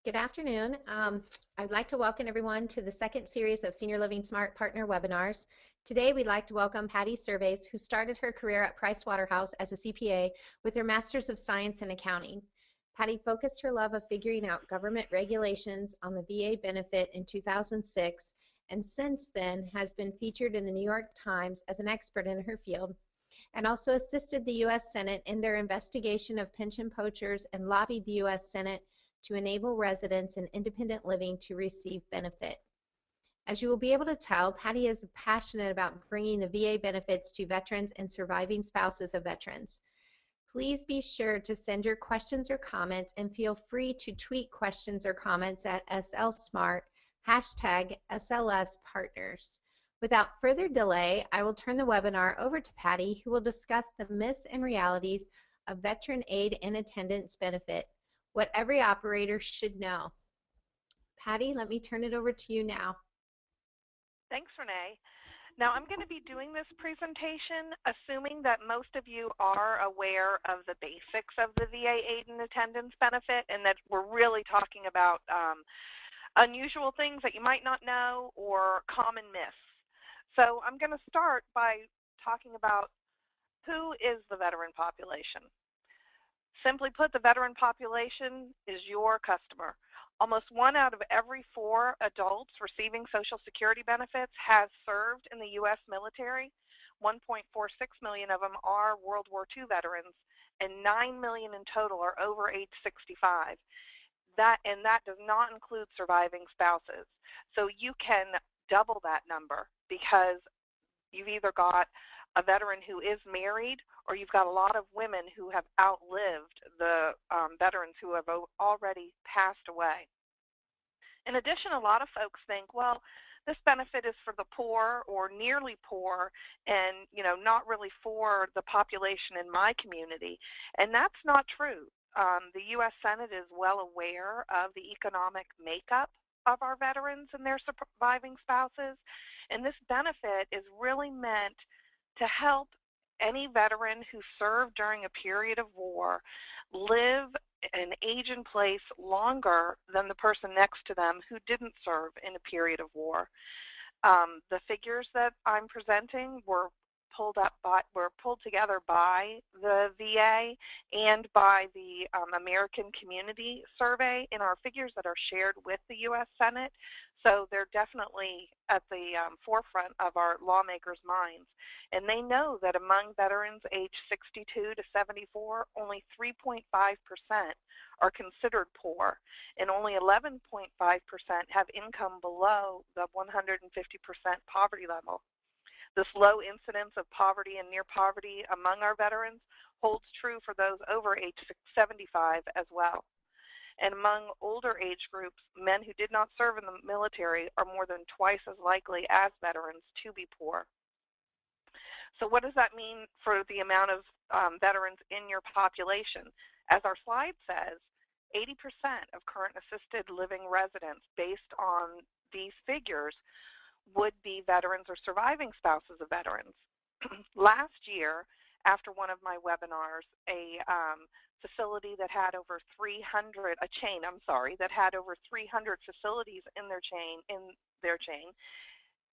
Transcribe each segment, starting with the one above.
Good afternoon. I'd like to welcome everyone to the second series of Senior Living Smart Partner webinars. Today, we'd like to welcome Patty Servaes, who started her career at Pricewaterhouse as a CPA with her Master's of Science in Accounting. Patty focused her love of figuring out government regulations on the VA benefit in 2006, and since then has been featured in the New York Times as an expert in her field, and also assisted the U.S. Senate in their investigation of pension poachers and lobbied the U.S. Senate to enable residents in independent living to receive benefit. As you will be able to tell, Patty is passionate about bringing the VA benefits to veterans and surviving spouses of veterans. Please be sure to send your questions or comments and feel free to tweet questions or comments at SLSmart, #SLSpartners. Without further delay, I will turn the webinar over to Patty, who will discuss the myths and realities of veteran aid and attendance benefit, what every operator should know. Patty, let me turn it over to you now. Thanks, Renee. Now, I'm going to be doing this presentation assuming that most of you are aware of the basics of the VA aid and attendance benefit, and that we're really talking about unusual things that you might not know or common myths. So I'm going to start by talking about who is the veteran population. Simply put, the veteran population is your customer. Almost 1 out of every 4 adults receiving Social Security benefits has served in the U.S. military. 1.46 million of them are World War II veterans, and 9 million in total are over age 65. That does not include surviving spouses. So you can double that number because you've either got a veteran who is married, or you've got a lot of women who have outlived the veterans who have already passed away. In addition, a lot of folks think, well, this benefit is for the poor or nearly poor, and not really for the population in my community. And that's not true. The U.S. Senate is well aware of the economic makeup of our veterans and their surviving spouses, and this benefit is really meant to help any veteran who served during a period of war live and age in place longer than the person next to them who didn't serve in a period of war. The figures that I'm presenting were pulled together by the VA and by the American Community Survey in our figures that are shared with the U.S. Senate. So they're definitely at the forefront of our lawmakers' minds. And they know that among veterans aged 62 to 74, only 3.5% are considered poor, and only 11.5% have income below the 150% poverty level. This low incidence of poverty and near poverty among our veterans holds true for those over age 75 as well. And among older age groups, men who did not serve in the military are more than twice as likely as veterans to be poor. So what does that mean for the amount of veterans in your population? As our slide says, 80% of current assisted living residents, based on these figures, would be veterans or surviving spouses of veterans. Last year, after one of my webinars, a facility that had over 300, a chain, that had over 300 facilities in their chain,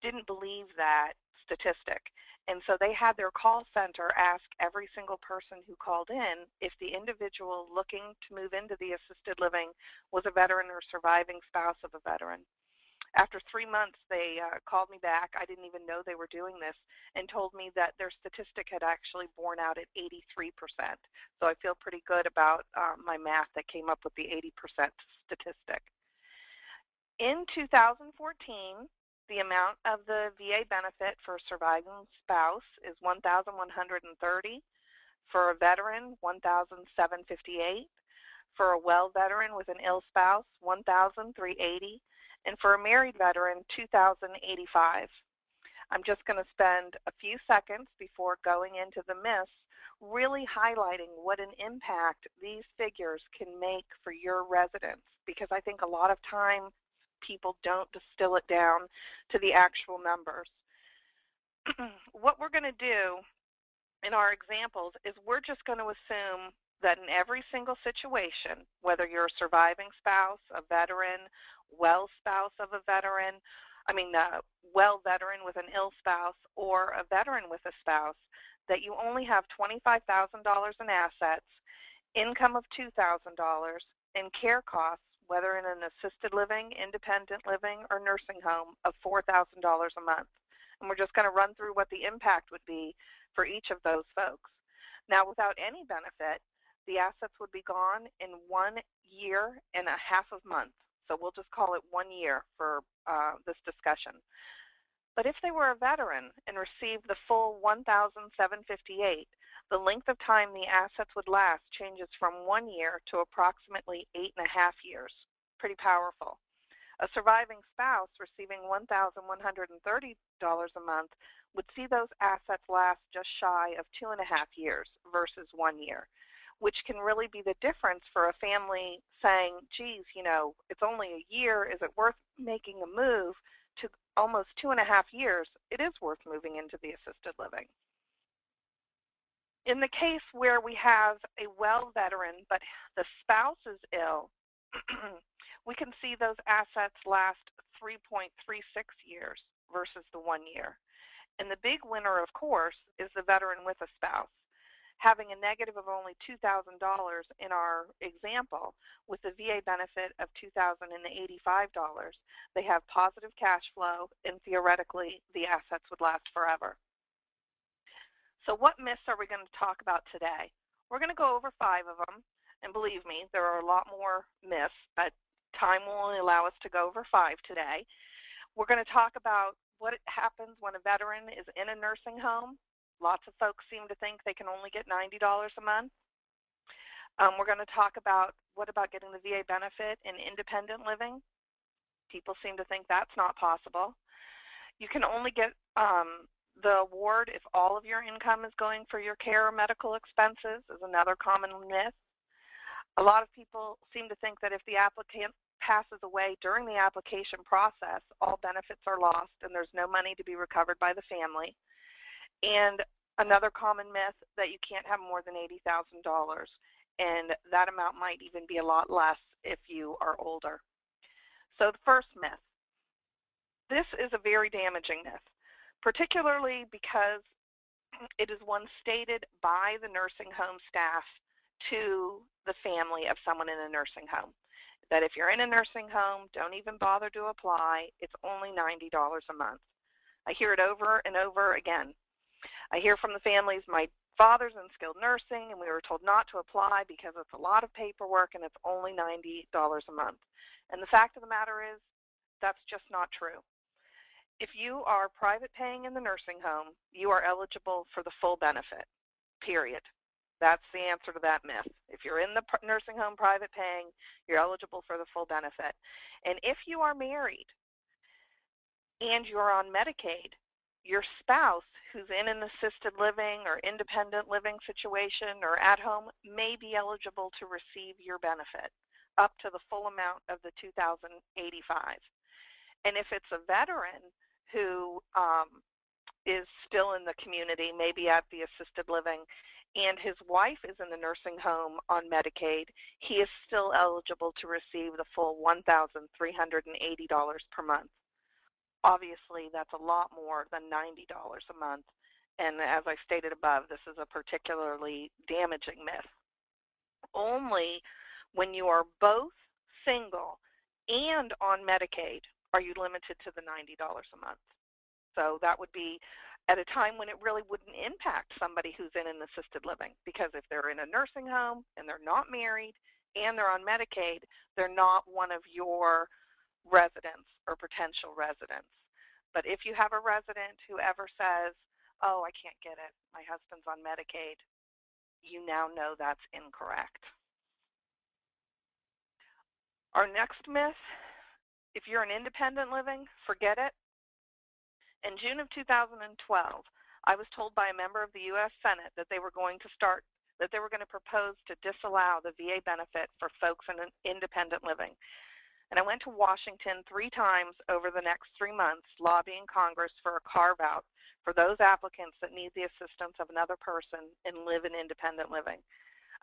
didn't believe that statistic. And so they had their call center ask every single person who called in if the individual looking to move into the assisted living was a veteran or surviving spouse of a veteran. After 3 months, they called me back. I didn't even know they were doing this, and told me that their statistic had actually borne out at 83%. So I feel pretty good about my math that came up with the 80% statistic. In 2014, the amount of the VA benefit for a surviving spouse is $1,130. For a veteran, $1,758. For a well veteran with an ill spouse, $1,380. And for a married veteran, $2,085. I'm just going to spend a few seconds before going into the myths really highlighting what an impact these figures can make for your residents, because I think a lot of time people don't distill it down to the actual numbers. What we're going to do in our examples is we're just going to assume that in every single situation, whether you're a surviving spouse, a veteran, well spouse of a veteran, well veteran with an ill spouse, or a veteran with a spouse, that you only have $25,000 in assets, income of $2,000, and care costs, whether in an assisted living, independent living, or nursing home, of $4,000 a month. And we're just going to run through what the impact would be for each of those folks. Now, without any benefit, the assets would be gone in 1 year and a half of months. So we'll just call it 1 year for this discussion. But if they were a veteran and received the full $1,758, the length of time the assets would last changes from 1 year to approximately 8.5 years. Pretty powerful. A surviving spouse receiving $1,130 a month would see those assets last just shy of 2.5 years versus 1 year, which can really be the difference for a family saying, geez, it's only a year. Is it worth making a move? To almost 2.5 years, it is worth moving into the assisted living. In the case where we have a well veteran, but the spouse is ill, we can see those assets last 3.36 years versus the 1 year. And the big winner, of course, is the veteran with a spouse. Having a negative of only $2,000 in our example, with the VA benefit of $2,085, they have positive cash flow, and theoretically, the assets would last forever. So what myths are we going to talk about today? We're going to go over 5 of them, and believe me, there are a lot more myths, but time will only allow us to go over 5 today. We're going to talk about what happens when a veteran is in a nursing home. Lots of folks seem to think they can only get $90 a month. We're going to talk about what about getting the VA benefit in independent living. People seem to think that's not possible. You can only get the award if all of your income is going for your care or medical expenses, is another common myth. A lot of people seem to think that if the applicant passes away during the application process, all benefits are lost and there's no money to be recovered by the family. And another common myth that you can't have more than $80,000, and that amount might even be a lot less if you are older. So the first myth. This is a very damaging myth, particularly because it is one stated by the nursing home staff to the family of someone in a nursing home, that if you're in a nursing home, don't even bother to apply. It's only $90 a month. I hear it over and over again. I hear from the families, my father's in skilled nursing, and we were told not to apply because it's a lot of paperwork and it's only $90 a month. And the fact of the matter is, that's just not true. If you are private paying in the nursing home, you are eligible for the full benefit, period. That's the answer to that myth. If you're in the nursing home private paying, you're eligible for the full benefit. And if you are married and you're on Medicaid, your spouse who's in an assisted living or independent living situation or at home may be eligible to receive your benefit up to the full amount of the $2,085. And if it's a veteran who is still in the community, maybe at the assisted living, and his wife is in the nursing home on Medicaid, he is still eligible to receive the full $1,380 per month. Obviously, that's a lot more than $90 a month, and as I stated above, this is a particularly damaging myth. Only when you are both single and on Medicaid are you limited to the $90 a month. So that would be at a time when it really wouldn't impact somebody who's in an assisted living, because if they're in a nursing home and they're not married and they're on Medicaid, they're not one of your residents or potential residents. But if you have a resident who ever says, oh, I can't get it, my husband's on Medicaid, you now know that's incorrect. Our next myth, if you're in independent living, forget it. In June of 2012, I was told by a member of the U.S. Senate that they were going to propose to disallow the VA benefit for folks in independent living. And I went to Washington 3 times over the next 3 months lobbying Congress for a carve-out for those applicants that need the assistance of another person and live in independent living.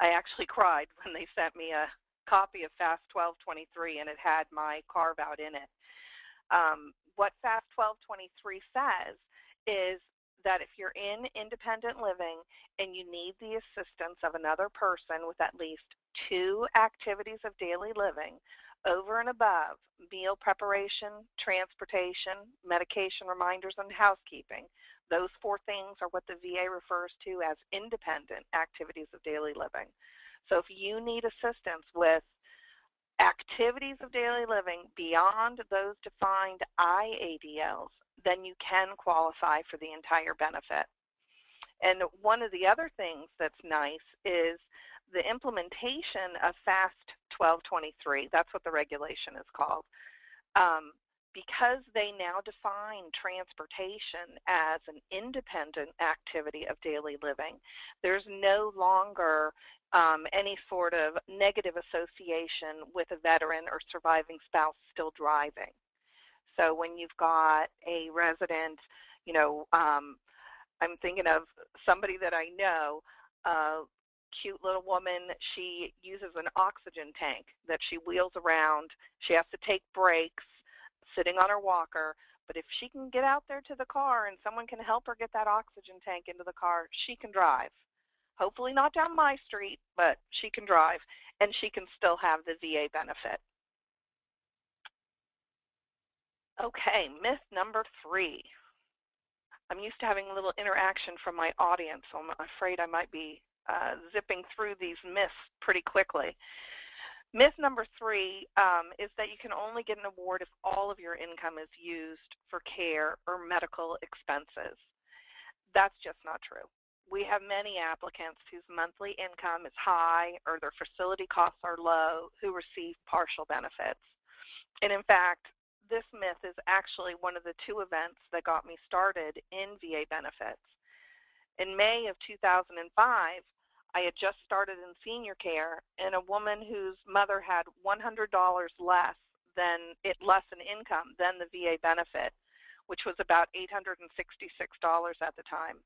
I actually cried when they sent me a copy of FAST 1223 and it had my carve-out in it. What FAST 1223 says is that if you're in independent living and you need the assistance of another person with at least 2 activities of daily living over and above meal preparation, transportation, medication reminders, and housekeeping, those 4 things are what the VA refers to as independent activities of daily living. So if you need assistance with activities of daily living beyond those defined IADLs, then you can qualify for the entire benefit. And one of the other things that's nice is the implementation of FAST 1223, that's what the regulation is called, because they now define transportation as an independent activity of daily living, there's no longer any sort of negative association with a veteran or surviving spouse still driving. So when you've got a resident, you know, I'm thinking of somebody that I know, a cute little woman, she uses an oxygen tank that she wheels around. She has to take breaks sitting on her walker, but if she can get out there to the car and someone can help her get that oxygen tank into the car, she can drive. Hopefully not down my street, but she can drive, and she can still have the VA benefit. Okay, myth number 3. I'm used to having a little interaction from my audience, so I'm afraid I might be zipping through these myths pretty quickly. Myth number 3 is that you can only get an award if all of your income is used for care or medical expenses. That's just not true. We have many applicants whose monthly income is high or their facility costs are low who receive partial benefits. And in fact, this myth is actually one of the 2 events that got me started in VA benefits. In May of 2005, I had just started in senior care, and a woman whose mother had $100 less in income than the VA benefit, which was about $866 at the time,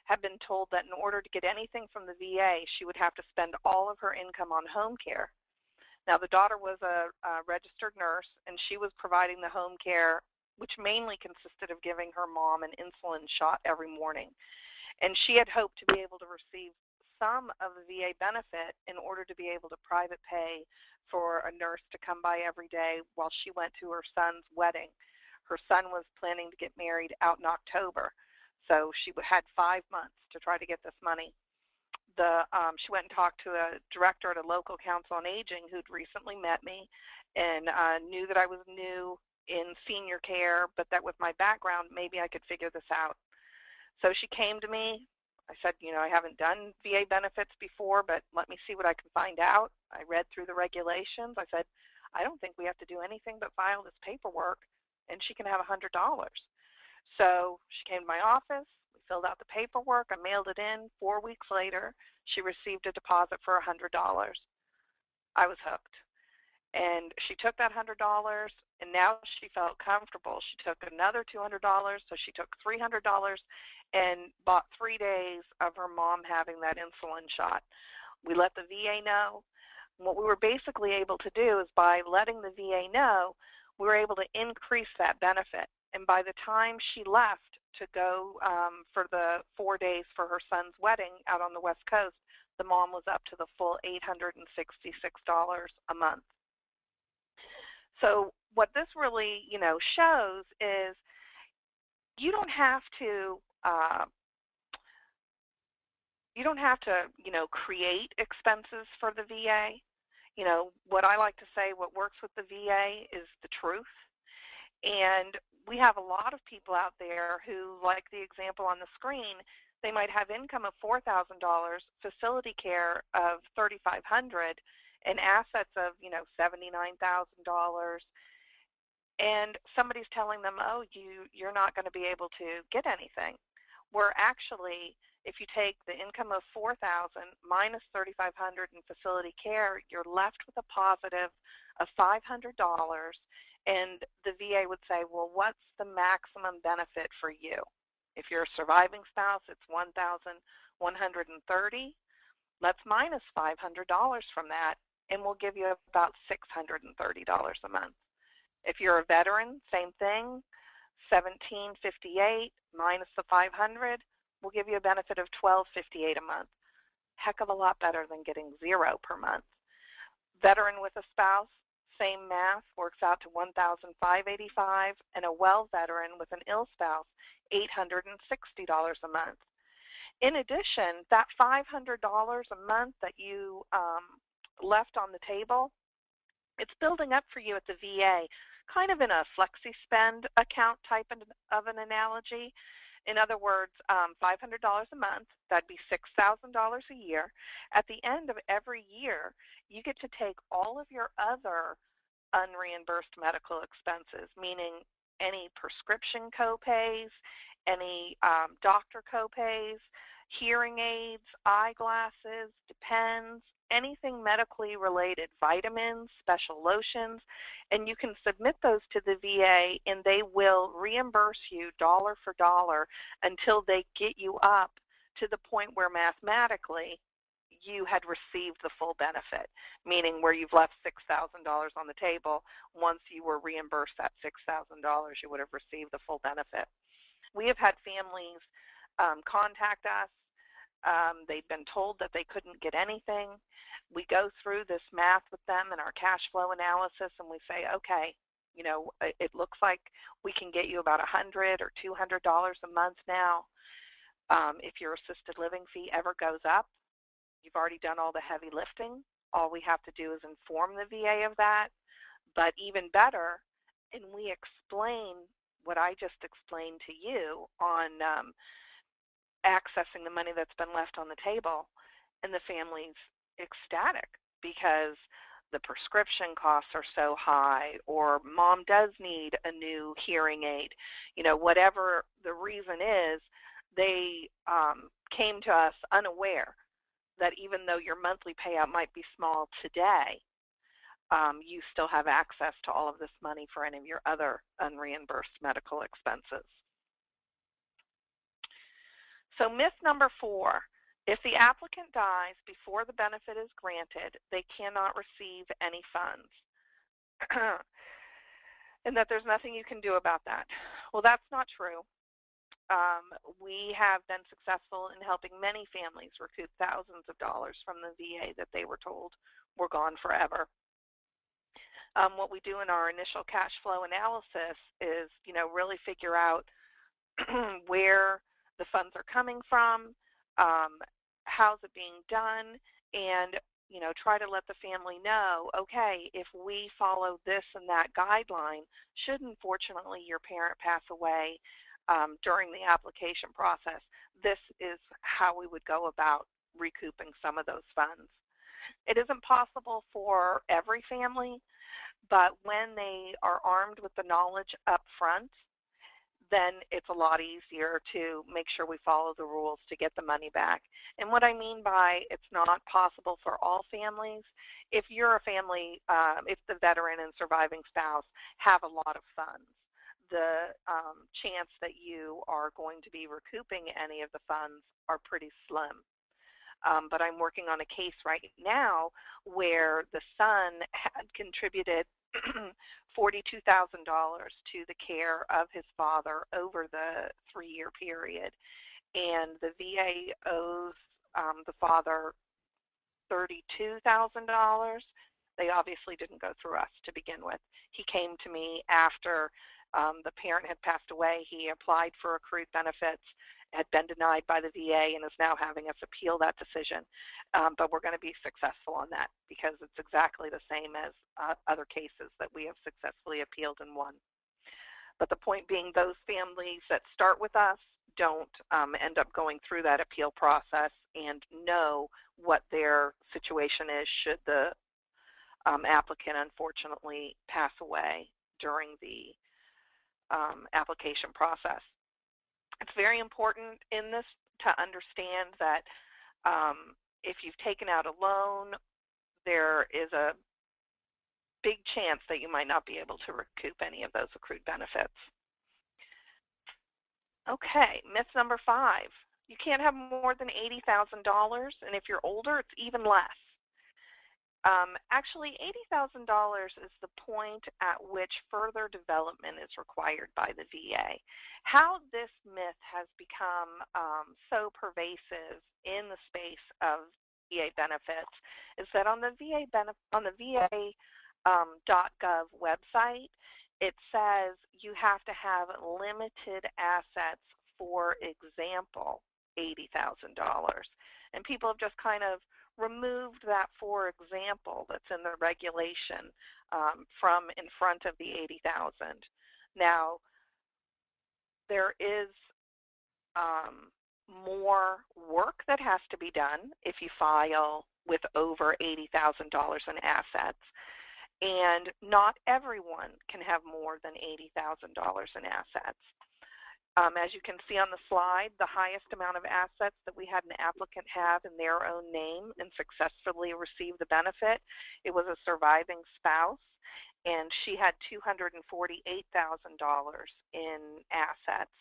had been told that in order to get anything from the VA, she would have to spend all of her income on home care. Now, the daughter was a registered nurse, and she was providing the home care, which mainly consisted of giving her mom an insulin shot every morning. And she had hoped to be able to receive some of the VA benefit in order to be able to private pay for a nurse to come by every day while she went to her son's wedding. Her son was planning to get married out in October, so she had 5 months to try to get this money. She went and talked to a director at a local council on aging who'd recently met me and knew that I was new in senior care, but that with my background, maybe I could figure this out. So she came to me. I said, you know, I haven't done VA benefits before, but let me see what I can find out. I read through the regulations. I said, I don't think we have to do anything but file this paperwork, and she can have $100. So she came to my office. We filled out the paperwork. I mailed it in. 4 weeks later, she received a deposit for $100. I was hooked. And she took that $100, and now she felt comfortable. She took another $200, so she took $300 and bought 3 days of her mom having that insulin shot. We let the VA know. What we were basically able to do is by letting the VA know, we were able to increase that benefit. And by the time she left to go for the 4 days for her son's wedding out on the West Coast, the mom was up to the full $866 a month. So what this really, shows is you don't have to create expenses for the VA. What I like to say, what works with the VA is the truth. And we have a lot of people out there who, like the example on the screen, they might have income of $4,000, facility care of $3,500, and assets of, $79,000. And somebody's telling them, oh, you're not going to be able to get anything. Where actually, if you take the income of $4,000 minus $3,500 in facility care, you're left with a positive of $500. And the VA would say, well, what's the maximum benefit for you? If you're a surviving spouse, it's $1,130. Let's minus $500 from that, and we'll give you about $630 a month. If you're a veteran, same thing, $1,758 minus the $500 will give you a benefit of $1,258 a month. Heck of a lot better than getting $0 per month. Veteran with a spouse, same math, works out to $1,585, and a well veteran with an ill spouse, $860 a month. In addition, that $500 a month that you left on the table, it's building up for you at the VA, kind of in a flexi spend account type of an analogy. In other words, $500 a month, that'd be $6,000 a year. At the end of every year, you get to take all of your other unreimbursed medical expenses, meaning any prescription copays, any doctor copays, hearing aids, eyeglasses, Depends, anything medically related, vitamins, special lotions, and you can submit those to the VA and they will reimburse you dollar for dollar until they get you up to the point where mathematically you had received the full benefit, meaning where you've left $6,000 on the table. Once you were reimbursed that $6,000, you would have received the full benefit. We have had families contact us. They've been told that they couldn't get anything. We go through this math with them in our cash flow analysis, and we say, okay, you know, it looks like we can get you about $100 or $200 a month now. If your assisted living fee ever goes up, you've already done all the heavy lifting. All we have to do is inform the VA of that. But even better, and we explain what I just explained to you on accessing the money that's been left on the table, and the family's ecstatic because the prescription costs are so high, or mom does need a new hearing aid. You know, whatever the reason is, they came to us unaware that even though your monthly payout might be small today, you still have access to all of this money for any of your other unreimbursed medical expenses. So myth number 4, if the applicant dies before the benefit is granted, they cannot receive any funds. And that there's nothing you can do about that. Well, that's not true. We have been successful in helping many families recoup thousands of dollars from the VA that they were told were gone forever. What we do in our initial cash flow analysis is, you know, really figure out where the funds are coming from, how's it being done, and, you know, try to let the family know, okay, if we follow this and that guideline, should unfortunately your parent pass away during the application process, this is how we would go about recouping some of those funds. It isn't possible for every family, but when they are armed with the knowledge up front, then it's a lot easier to make sure we follow the rules to get the money back. And what I mean by it's not possible for all families, if you're a family, if the veteran and surviving spouse have a lot of funds, the chance that you are going to be recouping any of the funds are pretty slim. But I'm working on a case right now where the son had contributed $42,000 to the care of his father over the 3-year period, and the VA owes the father $32,000. They obviously didn't go through us to begin with. He came to me after the parent had passed away. He applied for accrued benefits, had been denied by the VA, and is now having us appeal that decision. But we're going to be successful on that because it's exactly the same as other cases that we have successfully appealed and won. But the point being, those families that start with us don't end up going through that appeal process and know what their situation is should the applicant unfortunately pass away during the application process. It's very important in this to understand that if you've taken out a loan, there is a big chance that you might not be able to recoup any of those accrued benefits. Okay, myth number 5. You can't have more than $80,000, and if you're older, it's even less. Actually, $80,000 is the point at which further development is required by the VA. How this myth has become so pervasive in the space of VA benefits is that on the VA .gov website, it says you have to have limited assets, for example, $80,000. And people have just kind of removed that "for example" that's in the regulation from in front of the $80,000. Now, there is more work that has to be done if you file with over $80,000 in assets, and not everyone can have more than $80,000 in assets. As you can see on the slide, the highest amount of assets that we had an applicant have in their own name and successfully receive the benefit, it was a surviving spouse, and she had $248,000 in assets,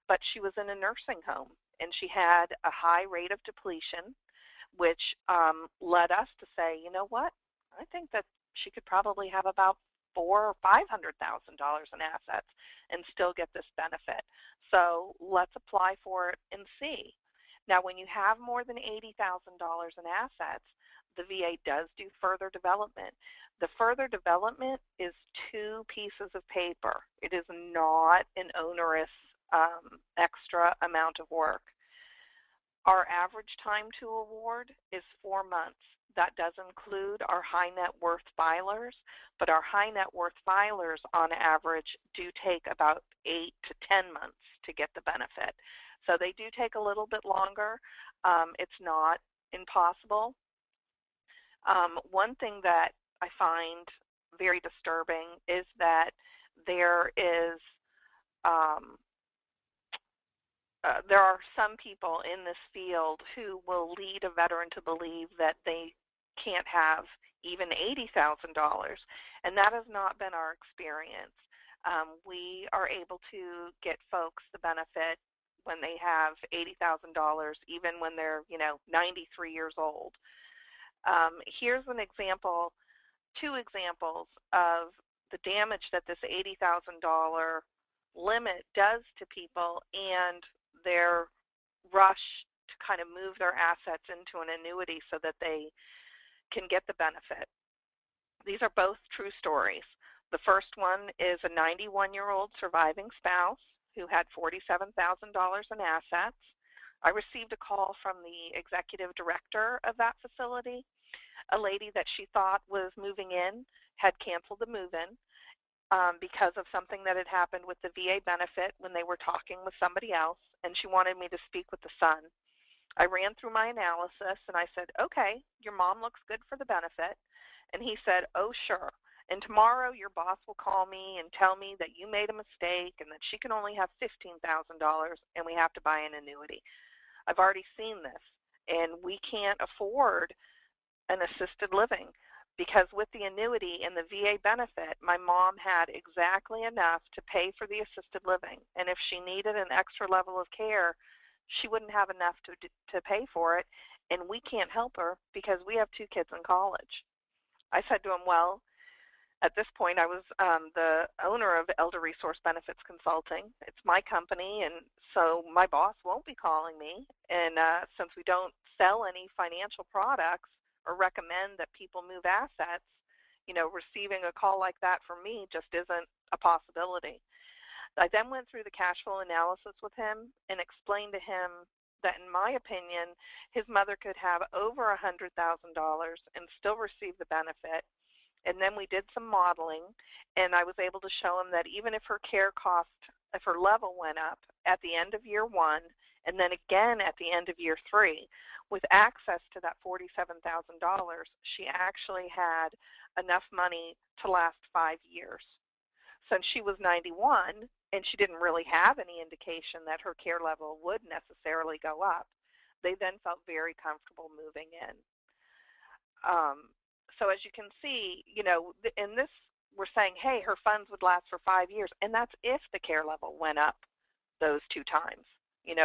but she was in a nursing home, and she had a high rate of depletion, which led us to say, you know what, I think that she could probably have about $400,000 or $500,000 in assets and still get this benefit. So let's apply for it and see. Now, when you have more than $80,000 in assets, the VA does do further development. The further development is 2 pieces of paper. It is not an onerous extra amount of work. Our average time to award is 4 months. That does include our high net worth filers, but our high net worth filers on average do take about 8 to 10 months to get the benefit. So they do take a little bit longer. It's not impossible. One thing that I find very disturbing is that there are some people in this field who will lead a veteran to believe that they can't have even $80,000, and that has not been our experience. We are able to get folks the benefit when they have $80,000, even when they're 93 years old. Here's an example, 2 examples of the damage that this $80,000 limit does to people and their rush to kind of move their assets into an annuity so that they can get the benefit. These are both true stories. The first one is a 91-year-old surviving spouse who had $47,000 in assets. I received a call from the executive director of that facility. A lady that she thought was moving in had canceled the move-in because of something that had happened with the VA benefit when they were talking with somebody else, and she wanted me to speak with the son. I ran through my analysis, and I said, okay, your mom looks good for the benefit. And he said, oh, sure. And tomorrow your boss will call me and tell me that you made a mistake and that she can only have $15,000 and we have to buy an annuity. I've already seen this, and we can't afford an assisted living because with the annuity and the VA benefit, my mom had exactly enough to pay for the assisted living. And if she needed an extra level of care, she wouldn't have enough to pay for it, and we can't help her because we have 2 kids in college. I said to him, well, at this point I was the owner of Elder Resource Benefits Consulting. It's my company, and so my boss won't be calling me. And since we don't sell any financial products or recommend that people move assets, receiving a call like that from me just isn't a possibility. I then went through the cash flow analysis with him and explained to him that, in my opinion, his mother could have over $100,000 and still receive the benefit. And then we did some modeling, and I was able to show him that even if her care cost, if her level went up at the end of year 1 and then again at the end of year 3, with access to that $47,000, she actually had enough money to last 5 years. Since she was 91 and she didn't really have any indication that her care level would necessarily go up, they then felt very comfortable moving in. So as you can see, in this we're saying, hey, her funds would last for 5 years, and that's if the care level went up those 2 times.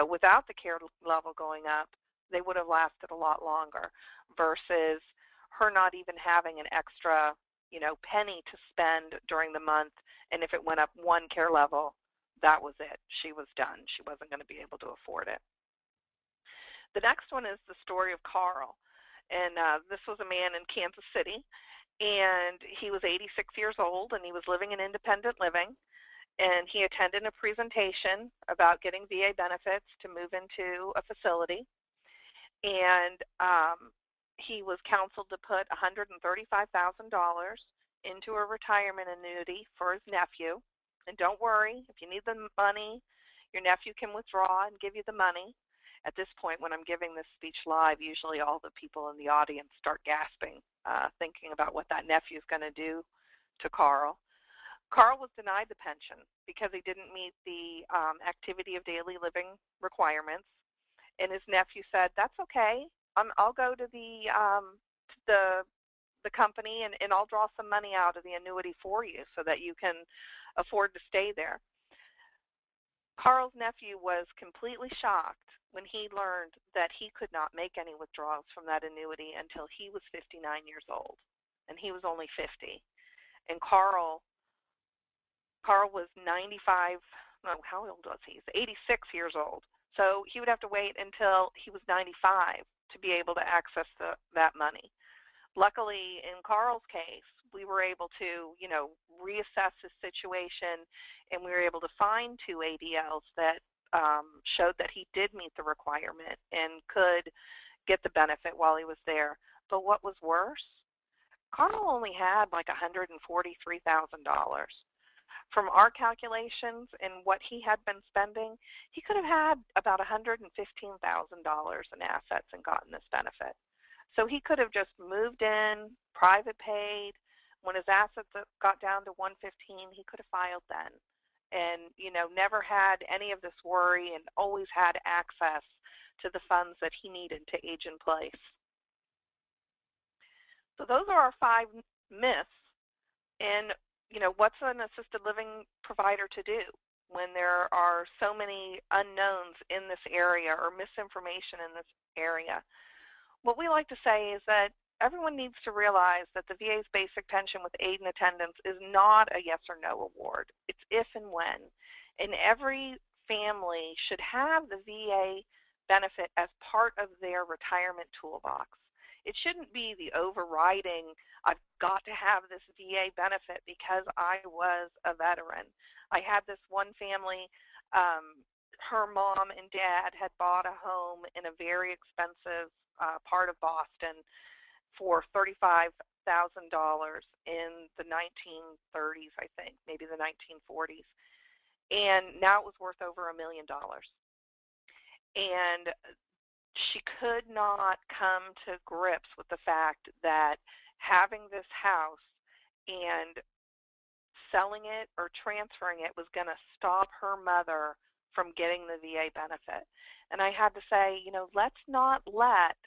without the care level going up, they would have lasted a lot longer versus her not even having an extra, penny to spend during the month. And if it went up one care level, that was it. She was done. She wasn't going to be able to afford it. The next one is the story of Carl. And this was a man in Kansas City, and he was 86 years old, and he was living in independent living. And he attended a presentation about getting VA benefits to move into a facility. And he was counseled to put $135,000 into a retirement annuity for his nephew. And don't worry, if you need the money, your nephew can withdraw and give you the money. At this point, when I'm giving this speech live, usually all the people in the audience start gasping, thinking about what that nephew is going to do to Carl. Carl was denied the pension because he didn't meet the activity of daily living requirements. And his nephew said, "That's okay. I'll go to the company and I'll draw some money out of the annuity for you so that you can afford to stay there." Carl's nephew was completely shocked when he learned that he could not make any withdrawals from that annuity until he was 59 years old, and he was only 50. And Carl was 95. No, how old was he? He's 86 years old. So he would have to wait until he was 95 to be able to access that money. Luckily, in Carl's case, we were able to, reassess his situation, and we were able to find 2 ADLs that showed that he did meet the requirement and could get the benefit while he was there. But what was worse, Carl only had like $143,000. From our calculations and what he had been spending, he could have had about $115,000 in assets and gotten this benefit. So he could have just moved in, private paid. When his assets got down to $115,000, he could have filed then, and never had any of this worry, and always had access to the funds that he needed to age in place. So those are our 5 myths. And what's an assisted living provider to do when there are so many unknowns in this area or misinformation in this area? What we like to say is that everyone needs to realize that the VA's basic pension with aid and attendance is not a yes or no award. It's if and when. And every family should have the VA benefit as part of their retirement toolbox. It shouldn't be the overriding, I've got to have this VA benefit because I was a veteran. I had this one family, her mom and dad had bought a home in a very expensive part of Boston for $35,000 in the 1930s, I think, maybe the 1940s. And now it was worth over $1 million. And she could not come to grips with the fact that having this house and selling it or transferring it was going to stop her mother from getting the VA benefit. And I had to say, let's not let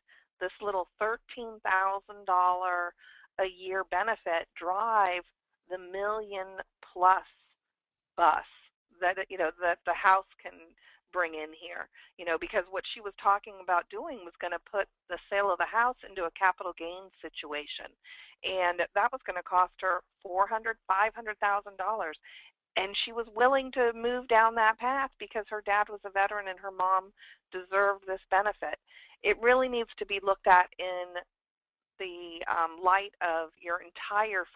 this little $13,000 a year benefit drive the $1 million+ bus that that the house can bring in here, because what she was talking about doing was going to put the sale of the house into a capital gains situation, and that was going to cost her $400,000, $500,000. And she was willing to move down that path because her dad was a veteran and her mom deserved this benefit. It really needs to be looked at in the light of your entire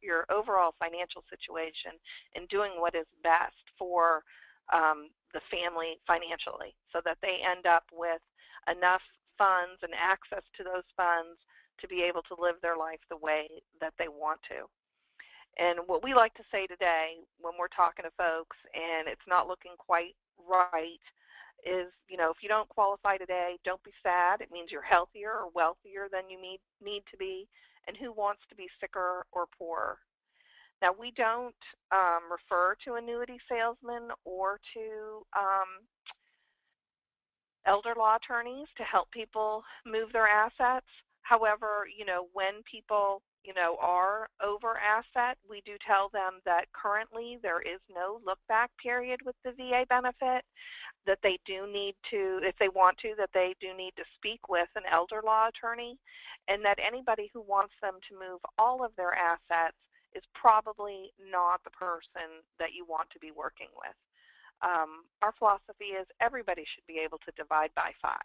your overall financial situation, and doing what is best for the family financially, so that they end up with enough funds and access to those funds to be able to live their life the way that they want to. And what we like to say today when we're talking to folks and it's not looking quite right is, if you don't qualify today, don't be sad. It means you're healthier or wealthier than you need to be. And who wants to be sicker or poorer? Now, we don't refer to annuity salesmen or to elder law attorneys to help people move their assets. However, when people, are over asset, we do tell them that currently there is no look back period with the VA benefit. that they do need to, if they want to, that they do need to speak with an elder law attorney, and that anybody who wants them to move all of their assets is probably not the person that you want to be working with. Our philosophy is everybody should be able to divide by 5.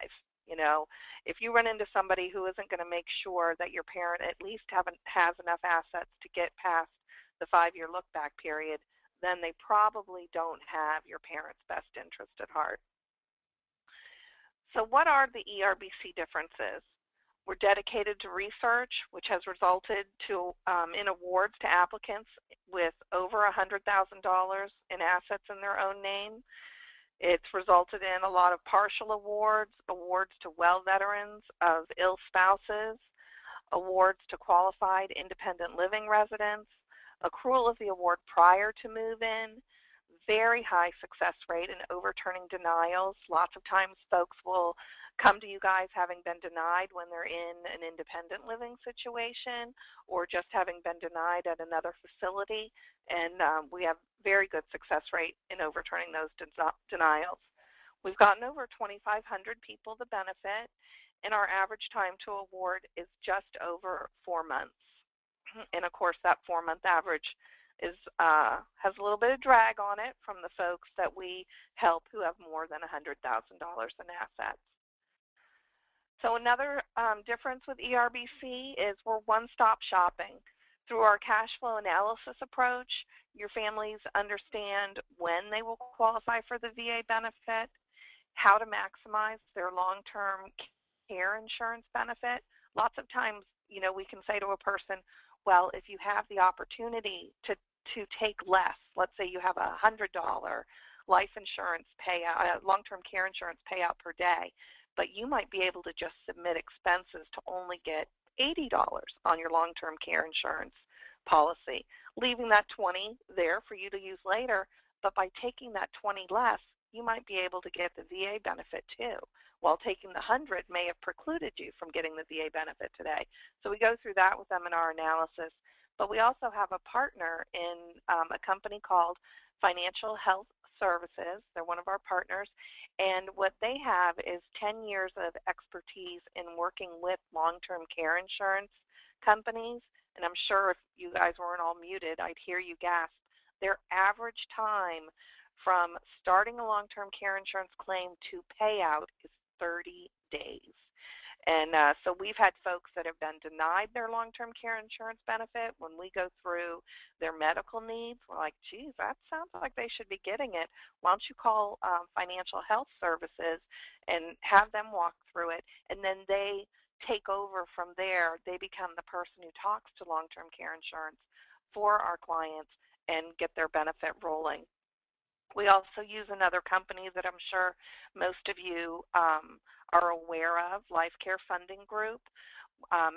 You know, if you run into somebody who isn't going to make sure that your parent at least has enough assets to get past the 5-year look-back period, then they probably don't have your parent's best interest at heart. So what are the ERBC differences? We're dedicated to research, which has resulted in awards to applicants with over $100,000 in assets in their own name. It's resulted in a lot of partial awards, awards to well veterans of ill spouses, awards to qualified independent living residents, accrual of the award prior to move-in, very high success rate in overturning denials. Lots of times folks will come to you guys having been denied when they're in an independent living situation or just having been denied at another facility, and we have very good success rate in overturning those denials. We've gotten over 2,500 people the benefit, and our average time to award is just over 4 months. And of course, that 4-month average has a little bit of drag on it from the folks that we help who have more than $100,000 in assets. So another difference with ERBC is we're one-stop shopping. Through our cash flow analysis approach, your families understand when they will qualify for the VA benefit, how to maximize their long-term care insurance benefit. Lots of times, you know, we can say to a person, well, if you have the opportunity to take less, let's say you have a $100 life insurance payout, long-term care insurance payout per day, but you might be able to just submit expenses to only get $80 on your long-term care insurance policy, leaving that $20 there for you to use later. But by taking that $20 less, you might be able to get the VA benefit too, while taking the $100 may have precluded you from getting the VA benefit today. So we go through that with them in our analysis. But we also have a partner in a company called Financial Health Services. They're one of our partners, and what they have is 10 years of expertise in working with long-term care insurance companies. And I'm sure if you guys weren't all muted, I'd hear you gasp. Their average time from starting a long-term care insurance claim to payout is 30 days. And so we've had folks that have been denied their long-term care insurance benefit. When we go through their medical needs, we're like, geez, that sounds like they should be getting it. Why don't you call Financial Health Services and have them walk through it, and then they take over from there. They become the person who talks to long-term care insurance for our clients and get their benefit rolling. We also use another company that I'm sure most of you are aware of, Life Care Funding Group.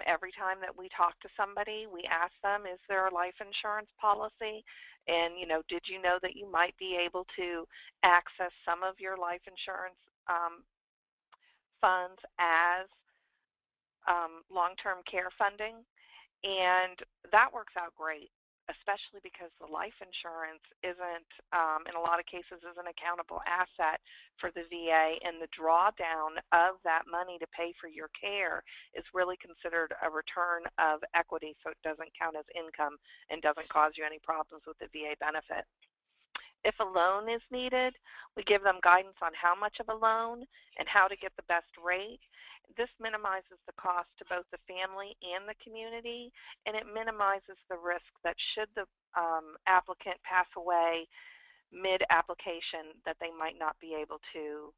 Every time that we talk to somebody, we ask them, is there a life insurance policy? And, you know, did you know that you might be able to access some of your life insurance funds as long-term care funding? And that works out great, especially because the life insurance isn't, in a lot of cases, is an accountable asset for the VA, and the drawdown of that money to pay for your care is really considered a return of equity, so it doesn't count as income and doesn't cause you any problems with the VA benefit. If a loan is needed, we give them guidance on how much of a loan and how to get the best rate. This minimizes the cost to both the family and the community, and it minimizes the risk that should the applicant pass away mid-application, that they might not be able to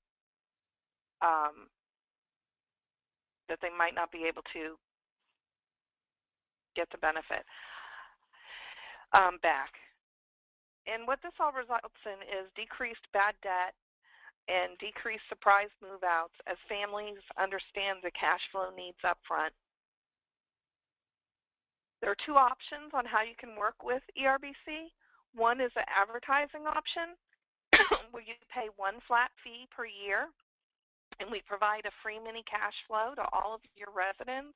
get the benefit back. And what this all results in is decreased bad debt and decreased surprise move-outs as families understand the cash flow needs up front. There are 2 options on how you can work with ERBC. One is an advertising option where you pay 1 flat fee per year, and we provide a free mini cash flow to all of your residents,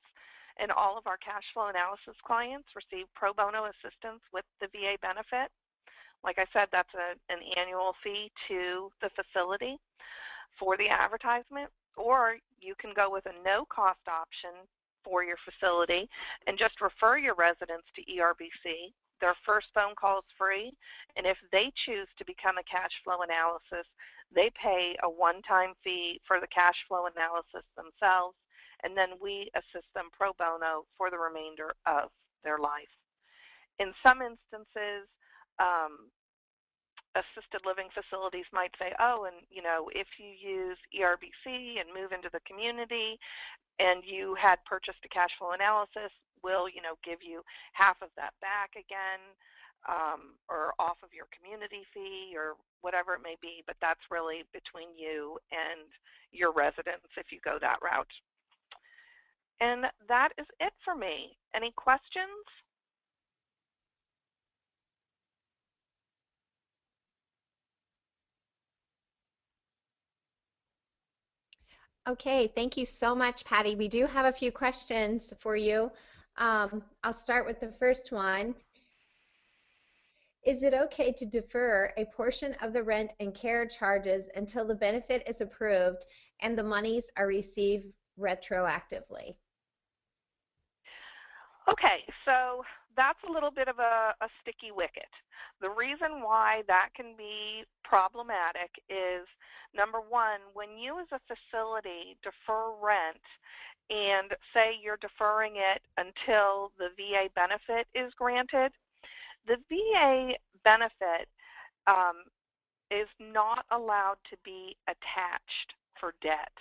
and all of our cash flow analysis clients receive pro bono assistance with the VA benefit. Like I said, that's an annual fee to the facility for the advertisement, or you can go with a no-cost option for your facility and just refer your residents to ERBC. Their first phone call is free, and if they choose to become a cash flow analysis, they pay a one-time fee for the cash flow analysis themselves, and then we assist them pro bono for the remainder of their life. In some instances, assisted living facilities might say, oh, and if you use ERBC and move into the community and you had purchased a cash flow analysis, we'll give you half of that back again, or off of your community fee or whatever it may be, but that's really between you and your residents if you go that route. And that is it for me. Any questions? Okay, thank you so much, Patty. We do have a few questions for you. I'll start with the first one. Is it okay to defer a portion of the rent and care charges until the benefit is approved and the monies are received retroactively? Okay, so that's a little bit of a sticky wicket. The reason why that can be problematic is, number one, when you as a facility defer rent and say you're deferring it until the VA benefit is granted, the VA benefit is not allowed to be attached for debt.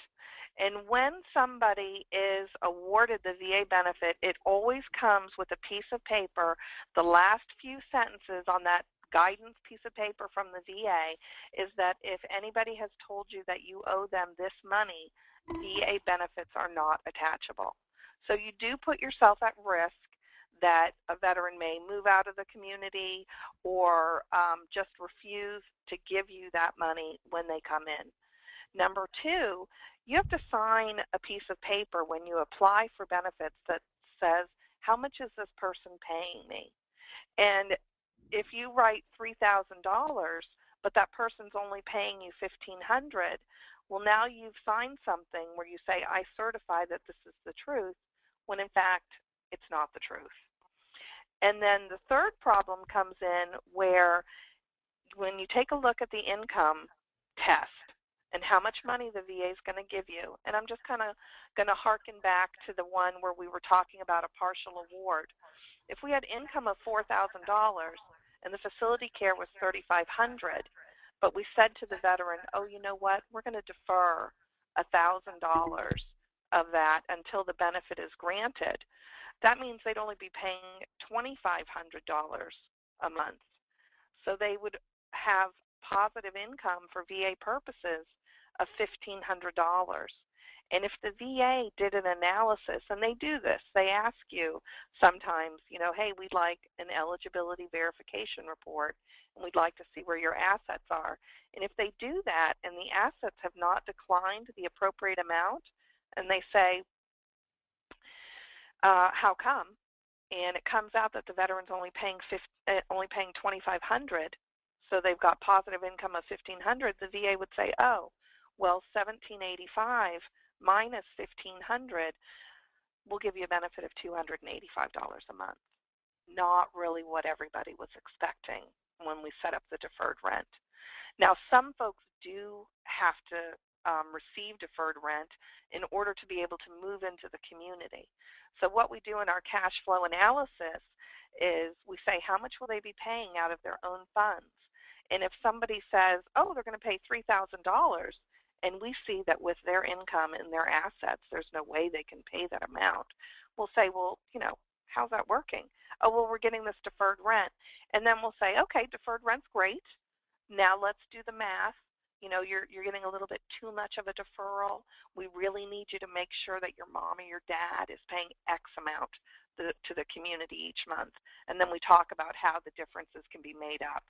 And when somebody is awarded the VA benefit, it always comes with a piece of paper. The last few sentences on that guidance piece of paper from the VA is that if anybody has told you that you owe them this money, VA benefits are not attachable. So you do put yourself at risk that a veteran may move out of the community or just refuse to give you that money when they come in. Number two, you have to sign a piece of paper when you apply for benefits that says, how much is this person paying me? And if you write $3,000, but that person's only paying you $1,500, well, now you've signed something where you say, I certify that this is the truth, when in fact, it's not the truth. And then the third problem comes in where when you take a look at the income test and how much money the VA is going to give you, and I'm just kind of going to harken back to the one where we were talking about a partial award. If we had income of $4,000 and the facility care was $3,500, but we said to the veteran, oh, you know what, we're going to defer $1,000 of that until the benefit is granted, that means they'd only be paying $2,500 a month. So they would have positive income for VA purposes of $1,500. And if the VA did an analysis, and they do this, they ask you sometimes, hey, we'd like an eligibility verification report, and we'd like to see where your assets are. And if they do that and the assets have not declined the appropriate amount, and they say, how come? And it comes out that the veteran's only paying $2,500, so they've got positive income of $1,500. The VA would say, oh, well, $1,785 minus $1,500 will give you a benefit of $285 a month. Not really what everybody was expecting when we set up the deferred rent. Now, some folks do have to receive deferred rent in order to be able to move into the community. So what we do in our cash flow analysis is we say, how much will they be paying out of their own funds? And if somebody says, oh, they're going to pay $3,000, and we see that with their income and their assets, there's no way they can pay that amount, we'll say, well, how's that working? Oh, well, we're getting this deferred rent. And then we'll say, okay, deferred rent's great. Now let's do the math. You're getting a little bit too much of a deferral. We really need you to make sure that your mom or your dad is paying X amount to the community each month. And then we talk about how the differences can be made up.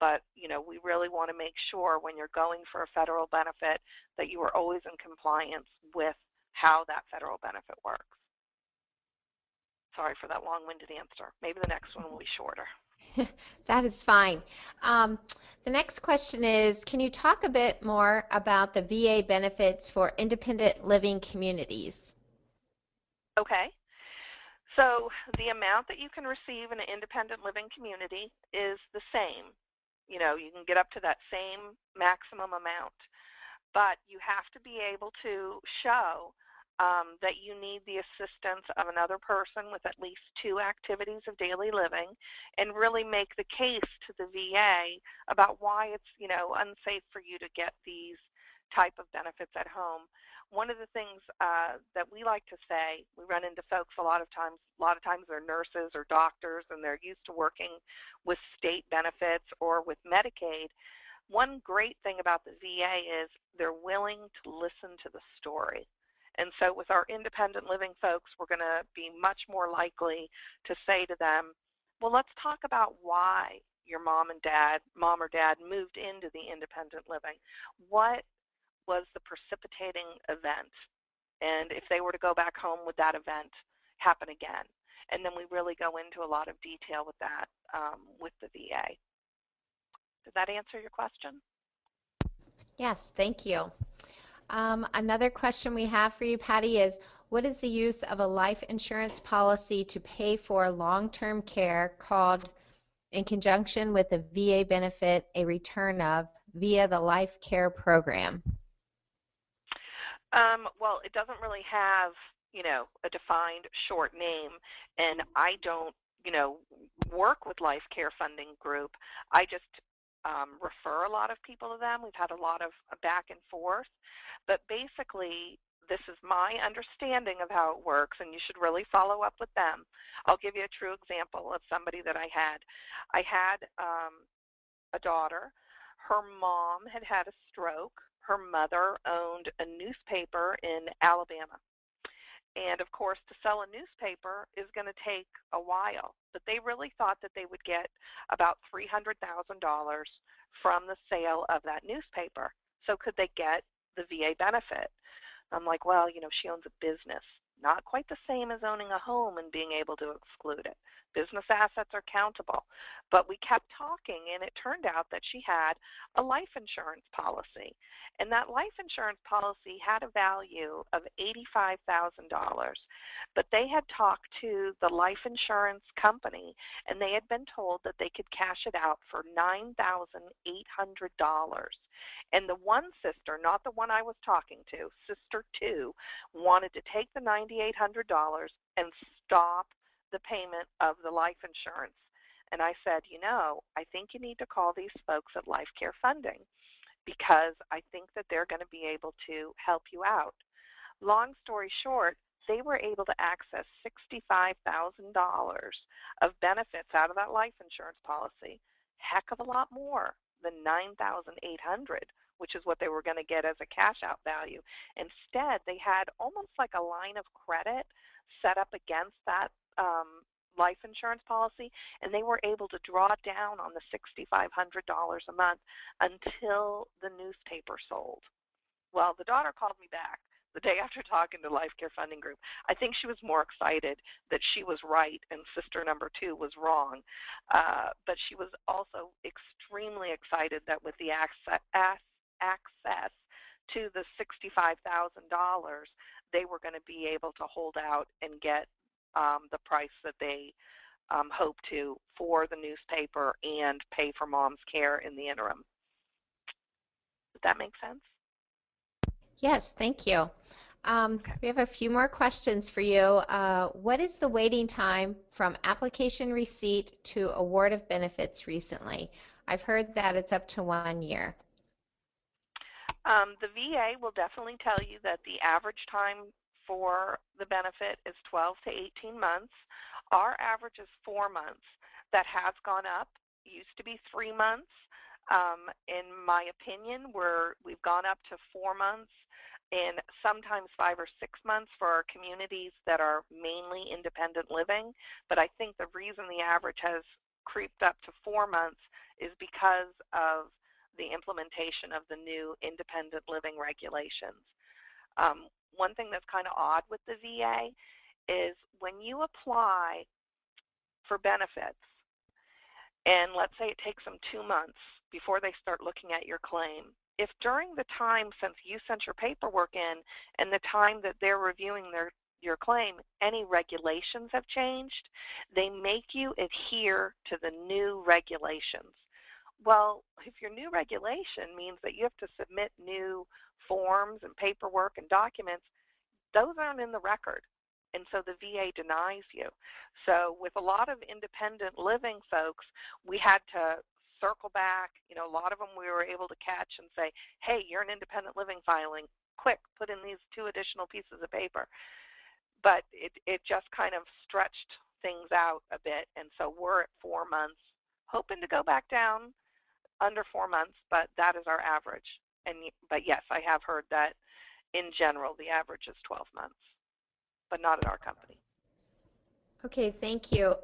But, we really want to make sure when you're going for a federal benefit that you are always in compliance with how that federal benefit works. Sorry for that long-winded answer. Maybe the next one will be shorter. That is fine. Um, the next question is, can you talk a bit more about the VA benefits for independent living communities? Okay. So the amount that you can receive in an independent living community is the same. You know, you can get up to that same maximum amount, but you have to be able to show that you need the assistance of another person with at least 2 activities of daily living, and really make the case to the VA about why it's, you know, unsafe for you to get these type of benefits at home. One of the things that we like to say, we run into folks a lot of times. A lot of times they're nurses or doctors, and they're used to working with state benefits or with Medicaid. One great thing about the VA is they're willing to listen to the story. And so with our independent living folks, we're going to be much more likely to say to them, well, let's talk about why your mom or dad moved into the independent living. What was the precipitating event? And if they were to go back home, would that event happen again? And then we really go into a lot of detail with that with the VA. Does that answer your question? Yes, thank you. Another question we have for you, Patty, is what is the use of a life insurance policy to pay for long-term care called, in conjunction with the VA benefit, a return of via the life care program? Well, it doesn't really have, you know, a defined short name, and I don't, you know, work with Life Care Funding Group. I just refer a lot of people to them. We've had a lot of back and forth, but basically, this is my understanding of how it works, and you should really follow up with them. I'll give you a true example of somebody that I had. I had a daughter. Her mom had had a stroke. Her mother owned a newspaper in Alabama. And of course, to sell a newspaper is going to take a while. But they really thought that they would get about $300,000 from the sale of that newspaper. So could they get the VA benefit? I'm like, well, you know, she owns a business. Not quite the same as owning a home and being able to exclude it. Business assets are countable. But we kept talking, and it turned out that she had a life insurance policy. And that life insurance policy had a value of $85,000. But they had talked to the life insurance company, and they had been told that they could cash it out for $9,800. And the one sister, not the one I was talking to, sister two, wanted to take the $9,800 and stop the payment of the life insurance. And I said, you know, I think you need to call these folks at Life Care Funding, because I think that they're going to be able to help you out. Long story short, they were able to access $65,000 of benefits out of that life insurance policy, heck of a lot more than $9,800, which is what they were going to get as a cash out value. Instead, they had almost like a line of credit set up against that life insurance policy, and they were able to draw down on the $6,500 a month until the newspaper sold. Well, the daughter called me back the day after talking to Life Care Funding Group. I think she was more excited that she was right and sister number two was wrong. But she was also extremely excited that with the access to the $65,000, they were going to be able to hold out and get the price that they hope to for the newspaper and pay for mom's care in the interim. Does that make sense? Yes, thank you. Okay. We have a few more questions for you. What is the waiting time from application receipt to award of benefits recently? I've heard that it's up to 1 year. The VA will definitely tell you that the average time for the benefit is 12 to 18 months. Our average is 4 months. That has gone up. It used to be 3 months. In my opinion, we've gone up to 4 months and sometimes 5 or 6 months for our communities that are mainly independent living. But I think the reason the average has creeped up to 4 months is because of the implementation of the new independent living regulations. One thing that's kind of odd with the VA is when you apply for benefits, and let's say it takes them 2 months before they start looking at your claim. If during the time since you sent your paperwork in and the time that they're reviewing your claim, any regulations have changed, they make you adhere to the new regulations. Well, if your new regulation means that you have to submit new forms and paperwork and documents, those aren't in the record. And so the VA denies you. So with a lot of independent living folks, we had to circle back. You know, a lot of them we were able to catch and say, hey, you're an independent living filing. Quick, put in these 2 additional pieces of paper. But it just kind of stretched things out a bit. And so we're at 4 months, hoping to go back down under 4 months, but that is our average. But yes, I have heard that in general the average is 12 months, but not at our company. Okay, thank you.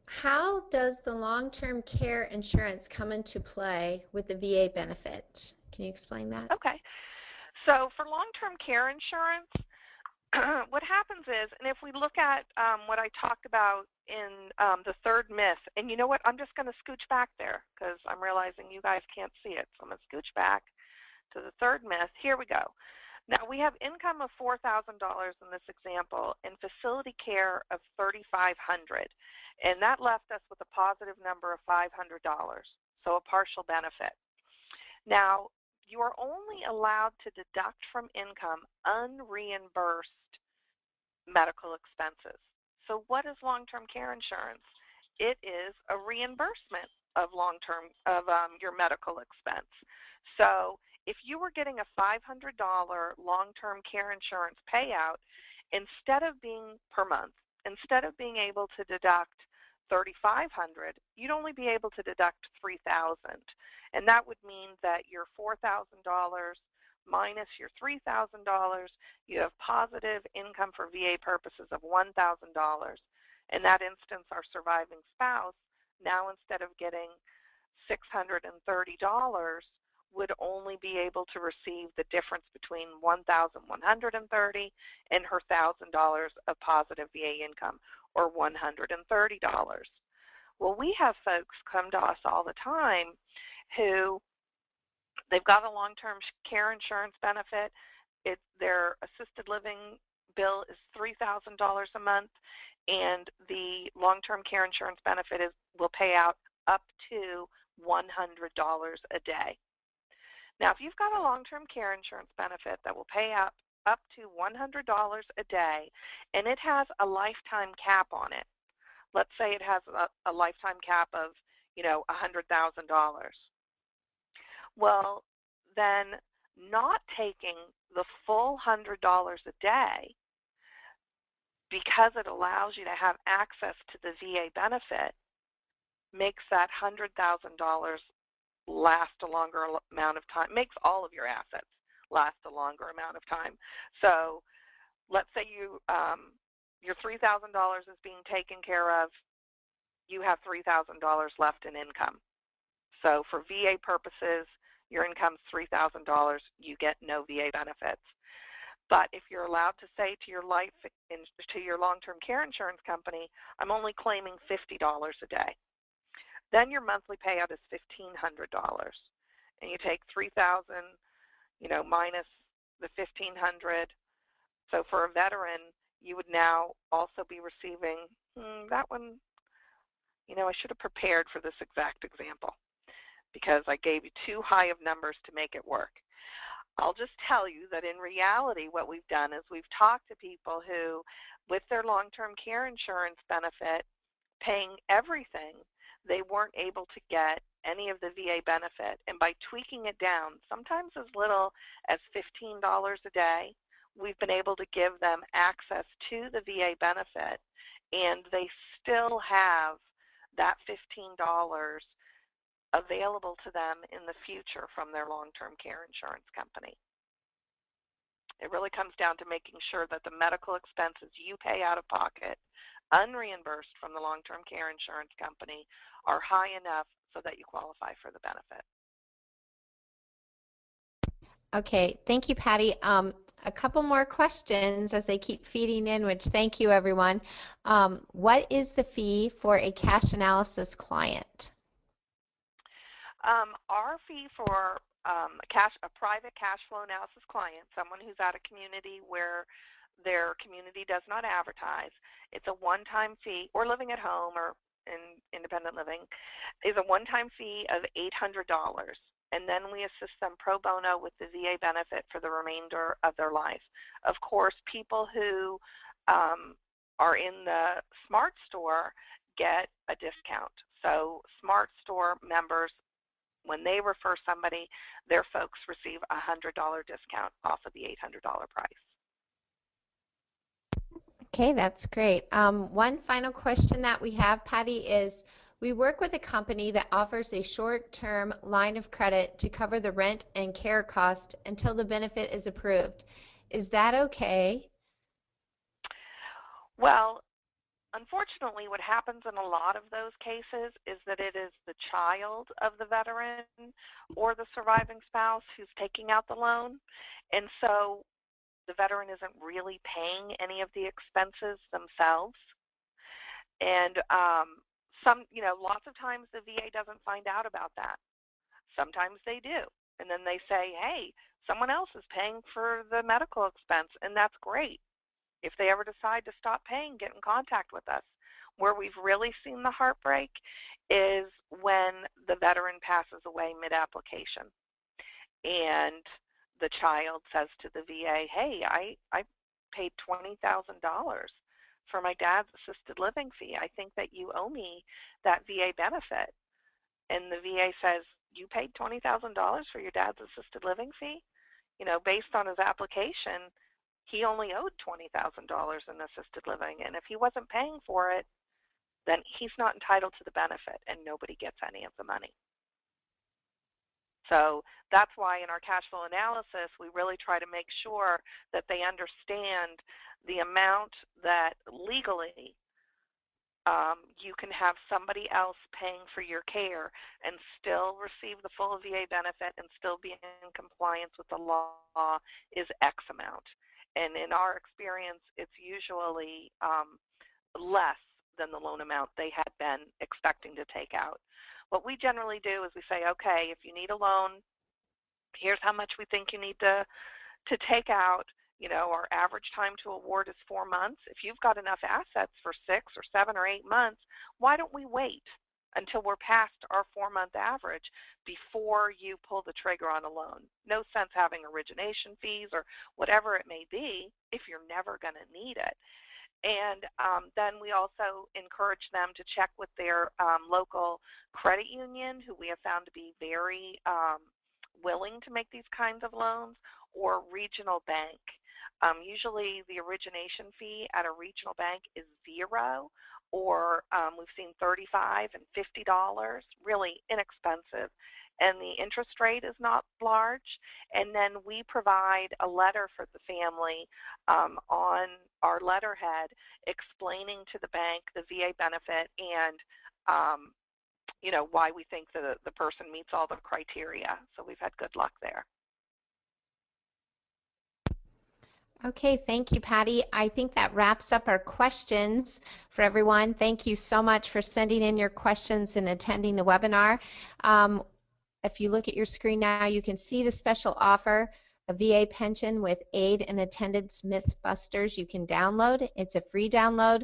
How does the long-term care insurance come into play with the VA benefit? Can you explain that? Okay. So for long-term care insurance, what happens is, and if we look at what I talked about in the third myth, and you know what, I'm just going to scooch back there because I'm realizing you guys can't see it. So I'm going to scooch back to the third myth. Here we go. Now we have income of $4,000 in this example and facility care of $3,500, and that left us with a positive number of $500, so a partial benefit. Now you are only allowed to deduct from income unreimbursed medical expenses. So what is long-term care insurance? It is a reimbursement of your medical expense. So if you were getting a $500 long-term care insurance payout, instead of being per month, instead of being able to deduct $3,500, you'd only be able to deduct $3,000. And that would mean that your $4,000 minus your $3,000, you have positive income for VA purposes of $1,000. In that instance, our surviving spouse, now instead of getting $630, would only be able to receive the difference between $1,130 and her $1,000 of positive VA income, or $130. Well, we have folks come to us all the time who they've got a long-term care insurance benefit. Their assisted living bill is $3,000 a month, and the long-term care insurance benefit will pay out up to $100 a day. Now, if you've got a long-term care insurance benefit that will pay out up to $100 a day, and it has a lifetime cap on it, let's say it has a lifetime cap of, $100,000. Well, then not taking the full $100 a day, because it allows you to have access to the VA benefit, makes that $100,000 last a longer amount of time, makes all of your assets last a longer amount of time. So let's say your $3,000 is being taken care of, you have $3,000 left in income. So for VA purposes, your income's $3,000, you get no VA benefits. But if you're allowed to say to your long-term care insurance company, I'm only claiming $50 a day, then your monthly payout is $1,500, and you take $3,000, minus the $1,500. So for a veteran, you would now also be receiving that one. I should have prepared for this exact example because I gave you too high of numbers to make it work. I'll just tell you that in reality, what we've done is we've talked to people who, with their long-term care insurance benefit, paying everything, they weren't able to get any of the VA benefit. And by tweaking it down, sometimes as little as $15 a day, we've been able to give them access to the VA benefit, and they still have that $15 available to them in the future from their long-term care insurance company. It really comes down to making sure that the medical expenses you pay out of pocket, unreimbursed from the long-term care insurance company, are high enough so that you qualify for the benefit. Okay, thank you, Patty. a couple more questions as they keep feeding in, which thank you everyone. What is the fee for a cash analysis client? Our fee for a private cash flow analysis client, someone who's at a community where their community does not advertise, it's a one-time fee, or living at home or in independent living, is a one-time fee of $800. And then we assist them pro bono with the VA benefit for the remainder of their life. Of course, people who are in the Smart Store get a discount. So Smart Store members, when they refer somebody, their folks receive a $100 discount off of the $800 price. Okay, that's great. One final question that we have, Patty, is we work with a company that offers a short-term line of credit to cover the rent and care cost until the benefit is approved. Is that okay? Well, unfortunately, what happens in a lot of those cases is that it is the child of the veteran or the surviving spouse who's taking out the loan. And so the veteran isn't really paying any of the expenses themselves. And lots of times the VA doesn't find out about that. Sometimes they do. And then they say, hey, someone else is paying for the medical expense, and that's great. If they ever decide to stop paying, get in contact with us. Where we've really seen the heartbreak is when the veteran passes away mid-application and the child says to the VA, hey, I paid $20,000 for my dad's assisted living fee. I think that you owe me that VA benefit. And the VA says, you paid $20,000 for your dad's assisted living fee? Based on his application, he only owed $20,000 in assisted living, and if he wasn't paying for it, then he's not entitled to the benefit, and nobody gets any of the money. So that's why in our cash flow analysis, we really try to make sure that they understand the amount that legally you can have somebody else paying for your care and still receive the full VA benefit and still be in compliance with the law is X amount. And in our experience, it's usually less than the loan amount they had been expecting to take out. What we generally do is we say, okay, if you need a loan, here's how much we think you need to take out. Our average time to award is 4 months. If you've got enough assets for 6 or 7 or 8 months, why don't we wait until we're past our 4-month average before you pull the trigger on a loan? No sense having origination fees or whatever it may be if you're never going to need it. And then we also encourage them to check with their local credit union, who we have found to be very willing to make these kinds of loans, or regional bank. Usually the origination fee at a regional bank is $0, or we've seen $35 and $50, really inexpensive. And the interest rate is not large. And then we provide a letter for the family on our letterhead explaining to the bank the VA benefit and why we think the person meets all the criteria. So we've had good luck there. Okay, thank you, Patty. I think that wraps up our questions for everyone. Thank you so much for sending in your questions and attending the webinar. If you look at your screen now, you can see the special offer, a VA pension with aid and attendance Mythbusters you can download. It's a free download.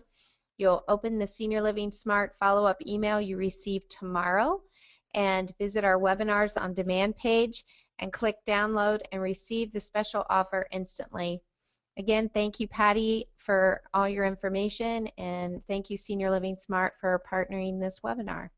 You'll open the Senior Living Smart follow-up email you receive tomorrow and visit our webinars on demand page and click download and receive the special offer instantly. Again, thank you, Patty, for all your information, and thank you, Senior Living Smart, for partnering this webinar.